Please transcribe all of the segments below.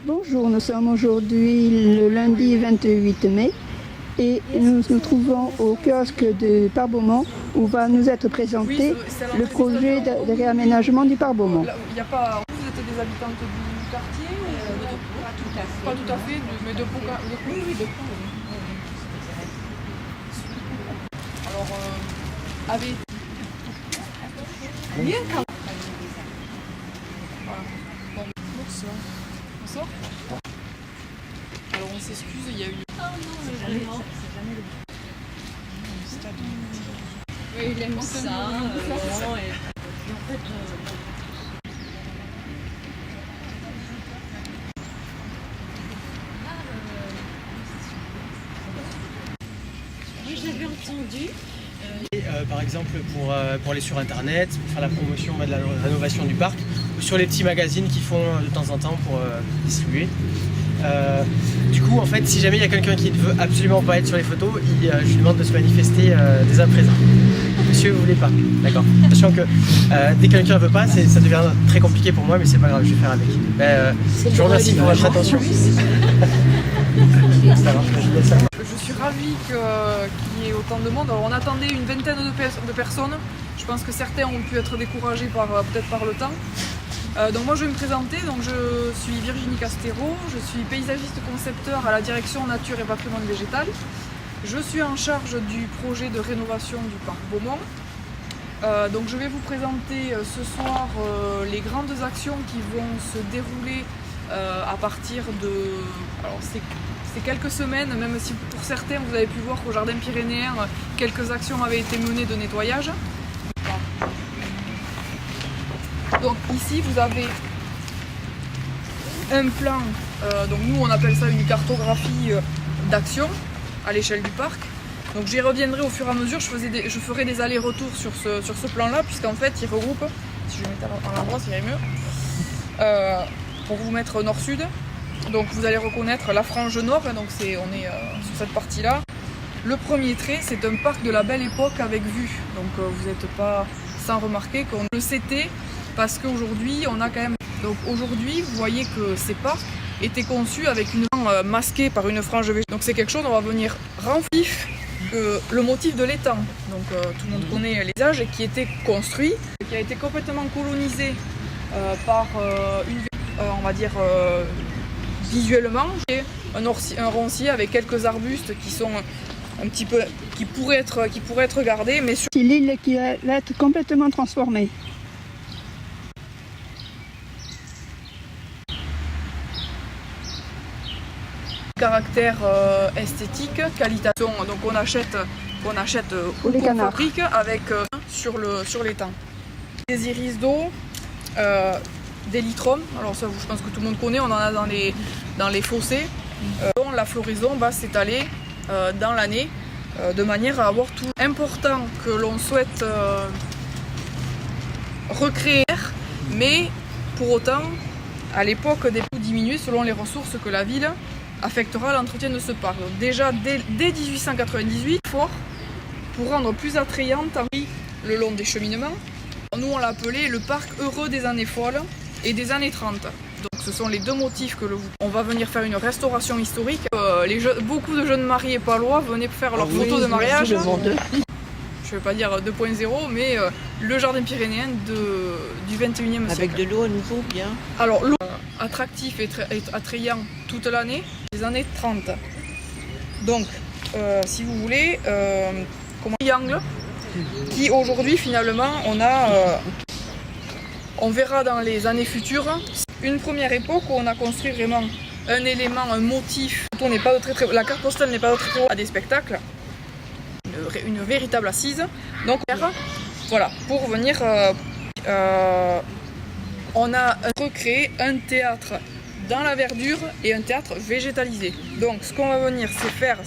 Bonjour, nous sommes aujourd'hui le lundi 28 mai et nous nous trouvons au kiosque de Parc-Beaumont où va nous être présenté le projet de réaménagement du Parc-Beaumont. Il y a pas, vous êtes des habitantes du quartier Pas tout à fait. Pas tout à fait, mais de Pau. Oui, de Pau. Alors, avec... Bien quand même. Voilà. Bon, bonsoir. Bonsoir. Alors on s'excuse, il y a eu... C'est jamais le Oui, il aime ça. Et en fait... Oui, j'avais entendu. Par exemple pour aller sur internet, pour faire la promotion de la rénovation du parc, ou sur les petits magazines qu'ils font de temps en temps pour distribuer. Du coup en fait si jamais il y a quelqu'un qui ne veut absolument pas être sur les photos, je lui demande de se manifester dès à présent. Monsieur vous voulez pas, d'accord. Sachant que dès que quelqu'un ne veut pas, ça devient très compliqué pour moi, mais c'est pas grave, je vais faire avec. Je vous remercie pour votre attention. Ça marche, je laisse ça. Je suis ravie qu'il y ait autant de monde. Alors, on attendait une vingtaine de personnes. Je pense que certains ont pu être découragés peut-être par le temps. Donc moi je vais me présenter, donc je suis Virginie Castero, je suis paysagiste concepteur à la direction nature et patrimoine végétal. Je suis en charge du projet de rénovation du parc Beaumont. Donc je vais vous présenter ce soir les grandes actions qui vont se dérouler à partir de... Alors c'est quelques semaines, même si pour certains vous avez pu voir qu'au Jardin Pyrénéen quelques actions avaient été menées de nettoyage. Donc ici vous avez un plan, donc nous on appelle ça une cartographie d'action à l'échelle du parc. Donc j'y reviendrai au fur et à mesure, je ferai des allers-retours sur ce plan-là, puisqu'en fait il regroupe, si je le mettais à l'endroit ça irait mieux, pour vous mettre nord-sud. Donc vous allez reconnaître la frange nord, donc on est sur cette partie-là. Le premier trait, c'est un parc de la belle époque avec vue, donc vous n'êtes pas sans remarquer qu'on le s'était, parce qu'aujourd'hui on a quand même... Donc aujourd'hui vous voyez que ces parcs étaient conçus avec une masquée par une frange végétale. Donc c'est quelque chose, on va venir remplir le motif de l'étang. Donc tout le monde connaît les âges, et qui était construit, qui a été complètement colonisé par on va dire visuellement, et un roncier avec quelques arbustes qui sont un petit peu, qui pourraient être gardés, mais sur... C'est l'île qui va être complètement transformée. Caractère esthétique, qualitation, donc on achète au fabrique avec sur l'étang. Des iris d'eau, des litrons, alors ça je pense que tout le monde connaît, on en a dans les fossés. La floraison va s'étaler dans l'année de manière à avoir tout important que l'on souhaite recréer, mais pour autant à l'époque des coûts diminuent selon les ressources que la ville affectera l'entretien de ce parc. Donc déjà dès 1898, fort pour rendre plus attrayante le long des cheminements. Nous on l'a appelé le parc heureux des années folles et des années 30. Donc ce sont les deux motifs que on va venir faire une restauration historique. Beaucoup de jeunes mariés palois venaient faire leurs photos de mariage. Je ne vais pas dire 2.0, mais le jardin pyrénéen du 21e siècle. Avec de l'eau à nouveau, bien. Alors l'eau attractif et attrayant toute l'année, les années 30. Donc, si vous voulez, triangle, qui aujourd'hui finalement on verra dans les années futures, une première époque où on a construit vraiment un élément, un motif. La carte postale n'est pas de très haut à des spectacles. Une véritable assise. Donc voilà, pour venir, on a recréé un théâtre dans la verdure et un théâtre végétalisé. Donc ce qu'on va venir faire,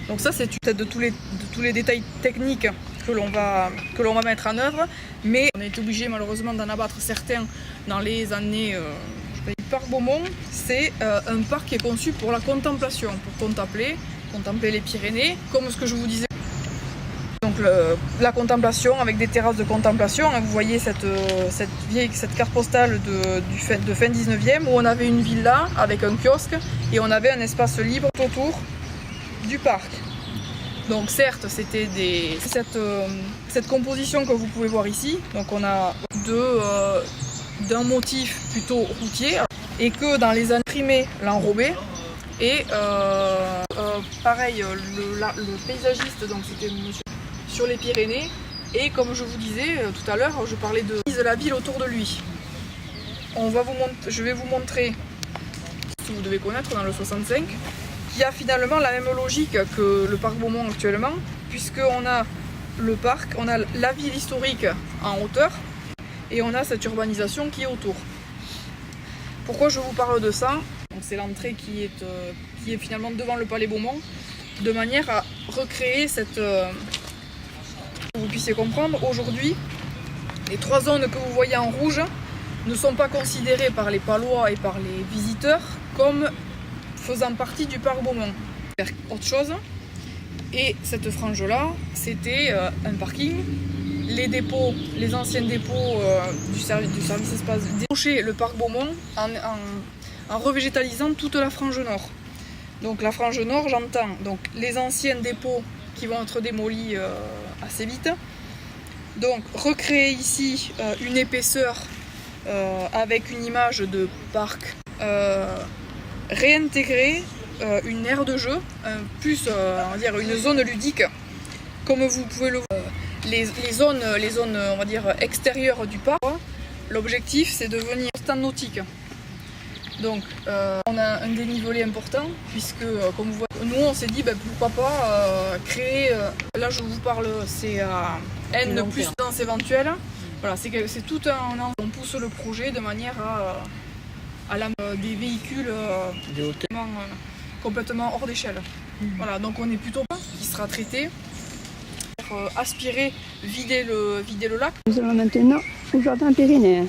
donc ça c'est peut-être de tous les détails techniques que l'on va mettre en œuvre, mais on est obligé malheureusement d'en abattre certains dans les années. Le parc Beaumont, c'est un parc qui est conçu pour la contemplation, pour contempler les Pyrénées, comme ce que je vous disais. Donc la contemplation avec des terrasses de contemplation, vous voyez cette carte postale de fin 19e où on avait une villa avec un kiosque et on avait un espace libre autour du parc. Donc certes c'était cette composition que vous pouvez voir ici, donc on a d'un motif plutôt routier et que dans les années primées l'enrobé. Et pareil, le paysagiste, donc c'était monsieur sur les Pyrénées, et comme je vous disais tout à l'heure, je parlais de la ville autour de lui. Je vais vous montrer ce que vous devez connaître dans le 65, qui a finalement la même logique que le parc Beaumont actuellement, puisqu'on a le parc, on a la ville historique en hauteur, et on a cette urbanisation qui est autour. Pourquoi je vous parle de ça? C'est l'entrée qui est finalement devant le palais Beaumont, de manière à recréer que vous puissiez comprendre. Aujourd'hui, les 3 zones que vous voyez en rouge ne sont pas considérées par les Palois et par les visiteurs comme faisant partie du parc Beaumont. C'est autre chose. Et cette frange-là, c'était un parking. Les dépôts, les anciens dépôts du service espace décrochaient le parc Beaumont en revégétalisant toute la frange nord. Donc la frange nord, j'entends donc les anciens dépôts qui vont être démolis assez vite. Donc recréer ici une épaisseur avec une image de parc, réintégrer une aire de jeu, plus on va dire une zone ludique, comme vous pouvez le voir. Les zones on va dire extérieures du parc. L'objectif c'est de venir au stand nautique. Donc on a un dénivelé important puisque comme vous voyez, nous on s'est dit pourquoi pas créer, là je vous parle c'est à N plus dense éventuelle. Voilà, c'est tout on pousse le projet de manière à des véhicules complètement hors d'échelle. Voilà, donc on est plutôt qui sera traité, aspirer, vider le lac. Nous allons maintenant au jardin pyrénéen.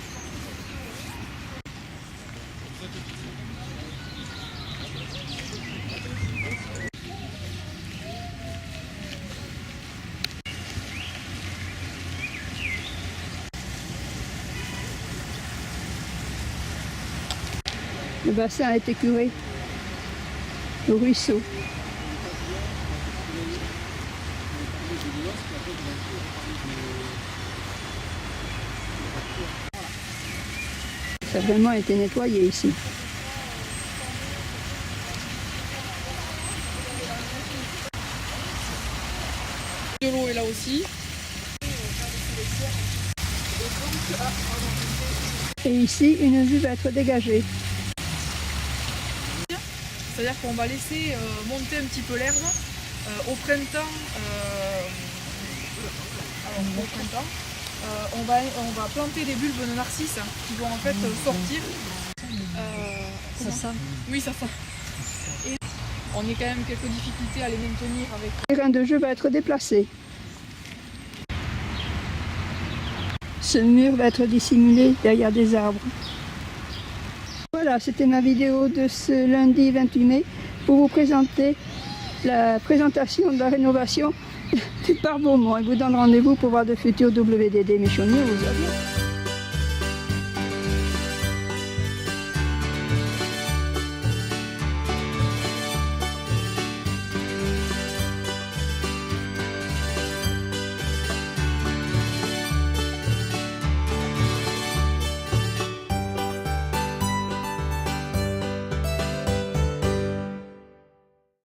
Le bassin a été curé, le ruisseau. Ça a vraiment été nettoyé ici. De l'eau est là aussi. Et ici, une vue va être dégagée. C'est-à-dire qu'on va laisser monter un petit peu l'herbe au printemps. On va planter des bulbes de narcisses qui vont en fait sortir. Ça sent. Oui, ça sent. Et on a quand même quelques difficultés à les maintenir avec. Le terrain de jeu va être déplacé. Ce mur va être dissimulé derrière des arbres. Voilà, c'était ma vidéo de ce lundi 28 mai pour vous présenter la présentation de la rénovation du parc Beaumont. Et vous donne rendez-vous pour voir de futurs WDD Mission News.